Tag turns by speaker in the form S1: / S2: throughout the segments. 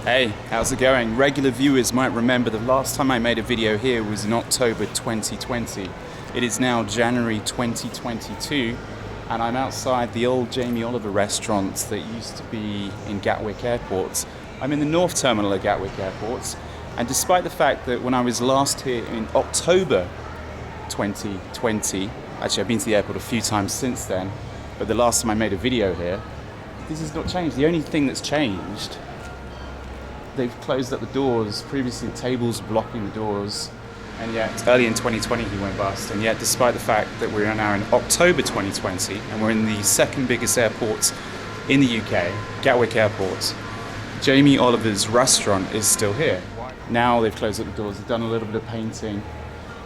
S1: Hey, how's it going? Regular viewers might remember the last time I made a video here was in October 2020. It is now January 2022 and I'm outside the old Jamie Oliver restaurant that used to be in Gatwick Airport. I'm in the North Terminal at Gatwick Airport, and despite the fact that when I was last here in October 2020, actually I've been to the airport a few times since then, but the last time I made a video here, this has not changed. The only thing that's changed, they've closed up the doors. Previously, tables blocking the doors, and yet early in 2020 he went bust. And yet, despite the fact that we're now in October 2020 and we're in the second biggest airport in the UK, Gatwick Airport, Jamie Oliver's restaurant is still here. Now they've closed up the doors. They've done a little bit of painting,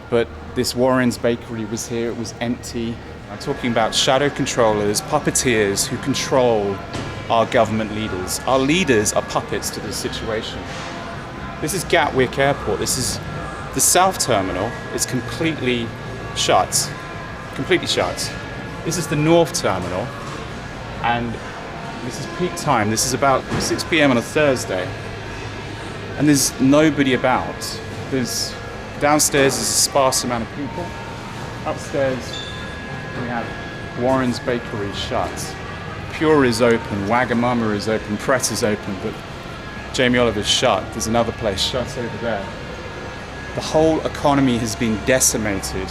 S1: but this Warren's Bakery was here. It was empty. I'm talking about shadow controllers, puppeteers who control our government leaders. Our leaders are puppets to this situation. This is Gatwick Airport. This is the South Terminal. It's completely shut. Completely shut. This is the North Terminal, and this is peak time. This is about 6 p.m. on a Thursday, and there's nobody about. Downstairs is a sparse amount of people. Upstairs we have Warren's Bakery shut. Pure is open, Wagamama is open, Pret is open, but Jamie Oliver's shut. There's another place shut over there. The whole economy has been decimated,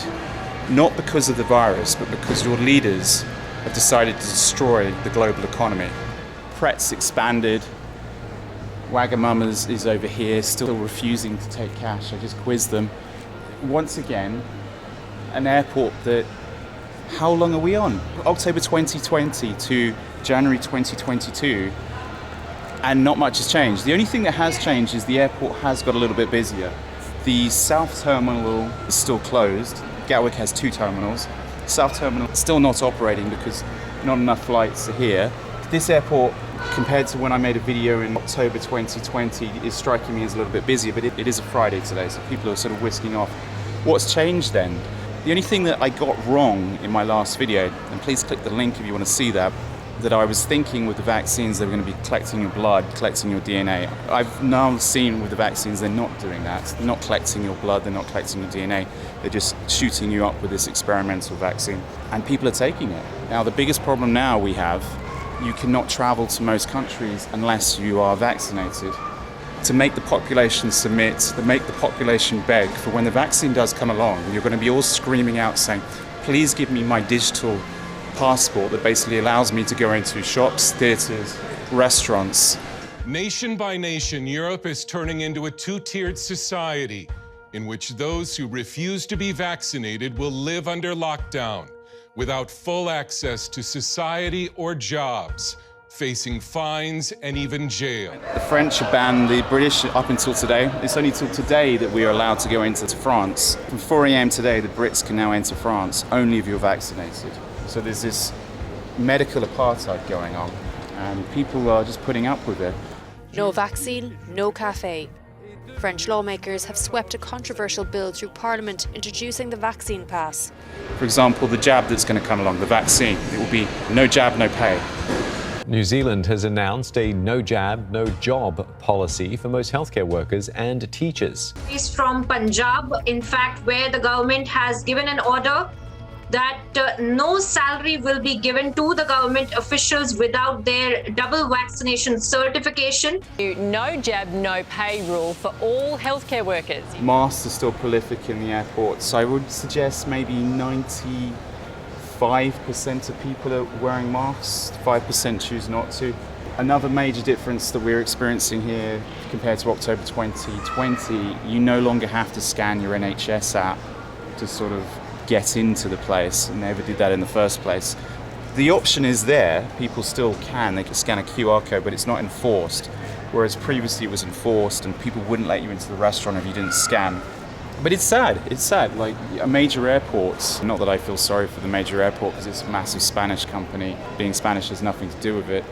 S1: not because of the virus, but because your leaders have decided to destroy the global economy. Pret's expanded. Wagamama's is over here, still refusing to take cash. I just quizzed them. Once again, an airport that, how long are we on? October 2020 to January 2022, and not much has changed. The only thing that has changed is the airport has got a little bit busier. The South Terminal is still closed. Gatwick has two terminals. South Terminal is still not operating because not enough flights are here. This airport, compared to when I made a video in October 2020, is striking me as a little bit busier, but it is a Friday today, so people are sort of whisking off. What's changed then? The only thing that I got wrong in my last video, and please click the link if you want to see that I was thinking with the vaccines they were going to be collecting your blood, collecting your DNA. I've now seen with the vaccines they're not doing that. They're not collecting your blood, they're not collecting your DNA. They're just shooting you up with this experimental vaccine. And people are taking it. Now the biggest problem now we have, you cannot travel to most countries unless you are vaccinated. To make the population submit, to make the population beg for when the vaccine does come along, you're going to be all screaming out saying, please give me my digital passport that basically allows me to go into shops, theatres, restaurants.
S2: Nation by nation, Europe is turning into a two-tiered society in which those who refuse to be vaccinated will live under lockdown without full access to society or jobs, facing fines and even jail.
S1: The French have banned the British up until today. It's only till today that we are allowed to go into France. From 4 a.m. today, the Brits can now enter France only if you're vaccinated. So there's this medical apartheid going on, and people are just putting up with it.
S3: No vaccine, no cafe. French lawmakers have swept a controversial bill through Parliament introducing the vaccine pass.
S1: For example, the jab that's going to come along, the vaccine, it will be no jab, no pay.
S4: New Zealand has announced a no jab, no job policy for most healthcare workers and teachers.
S5: Is from Punjab, in fact, where the government has given an order that no salary will be given to the government officials without their double vaccination certification.
S6: No jab, no pay rule for all healthcare workers.
S1: Masks are still prolific in the airports, so I would suggest maybe 95% of people are wearing masks, 5% choose not to. Another major difference that we're experiencing here compared to October 2020, you no longer have to scan your NHS app to sort of get into the place, and never did that in the first place. The option is there, people still can, they can scan a QR code, but it's not enforced, whereas previously it was enforced and people wouldn't let you into the restaurant if you didn't scan. But it's sad, like a major airport, not that I feel sorry for the major airport because it's a massive Spanish company, being Spanish has nothing to do with it,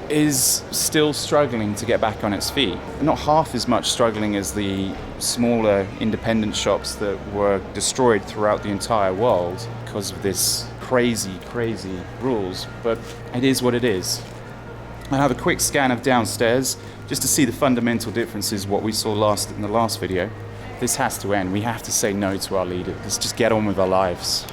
S1: is still struggling to get back on its feet. Not half as much struggling as the smaller independent shops that were destroyed throughout the entire world because of this crazy rules, but it is what it is. I have a quick scan of downstairs. Just to see the fundamental differences, what we saw in the last video. This has to end. We have to say no to our leaders. Let's just get on with our lives.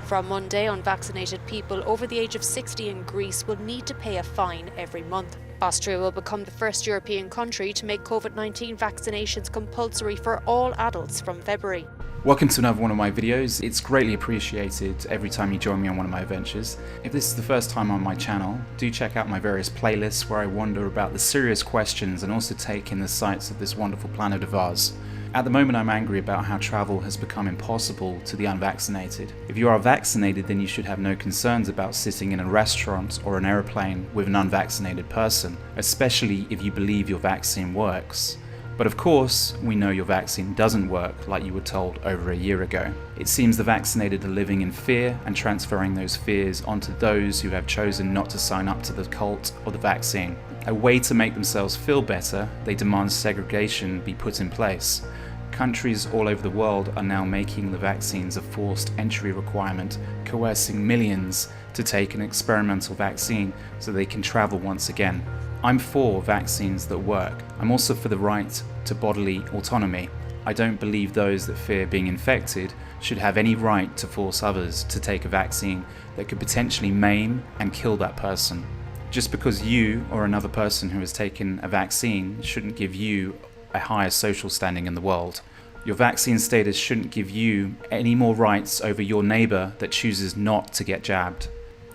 S3: From Monday, unvaccinated people over the age of 60 in Greece will need to pay a fine every month. Austria will become the first European country to make COVID-19 vaccinations compulsory for all adults from February.
S1: Welcome to another one of my videos. It's greatly appreciated every time you join me on one of my adventures. If this is the first time on my channel, do check out my various playlists where I wonder about the serious questions and also take in the sights of this wonderful planet of ours. At the moment, I'm angry about how travel has become impossible to the unvaccinated. If you are vaccinated, then you should have no concerns about sitting in a restaurant or an aeroplane with an unvaccinated person, especially if you believe your vaccine works. But of course, we know your vaccine doesn't work like you were told over a year ago. It seems the vaccinated are living in fear and transferring those fears onto those who have chosen not to sign up to the cult or the vaccine. A way to make themselves feel better, they demand segregation be put in place. Countries all over the world are now making the vaccines a forced entry requirement, coercing millions to take an experimental vaccine so they can travel once again. I'm for vaccines that work. I'm also for the right to bodily autonomy. I don't believe those that fear being infected should have any right to force others to take a vaccine that could potentially maim and kill that person. Just because you or another person who has taken a vaccine shouldn't give you a higher social standing in the world. Your vaccine status shouldn't give you any more rights over your neighbor that chooses not to get jabbed.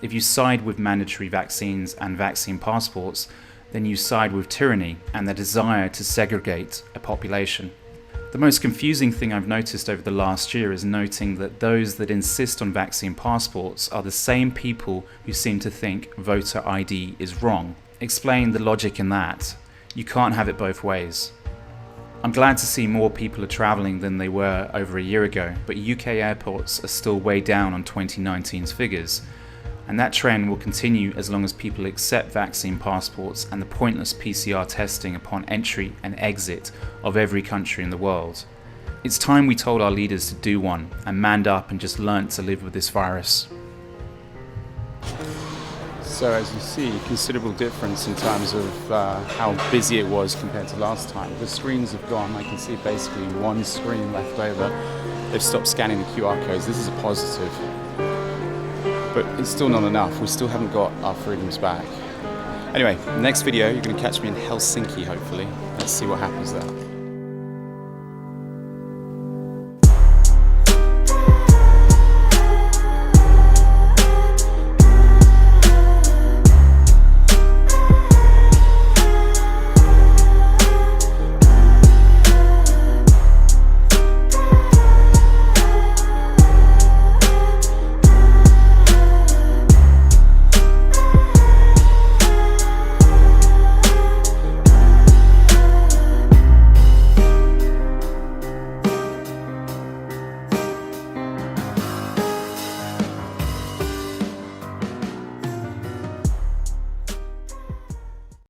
S1: If you side with mandatory vaccines and vaccine passports, then you side with tyranny and the desire to segregate a population. The most confusing thing I've noticed over the last year is noting that those that insist on vaccine passports are the same people who seem to think voter ID is wrong. Explain the logic in that. You can't have it both ways. I'm glad to see more people are travelling than they were over a year ago, but UK airports are still way down on 2019's figures. And that trend will continue as long as people accept vaccine passports and the pointless PCR testing upon entry and exit of every country in the world. It's time we told our leaders to do one and manned up and just learnt to live with this virus. So as you see, considerable difference in terms of how busy it was compared to last time. The screens have gone. I can see basically one screen left over. They've stopped scanning the QR codes. This is a positive. But it's still not enough. We still haven't got our freedoms back. Anyway, next video, you're going to catch me in Helsinki, hopefully. Let's see what happens there.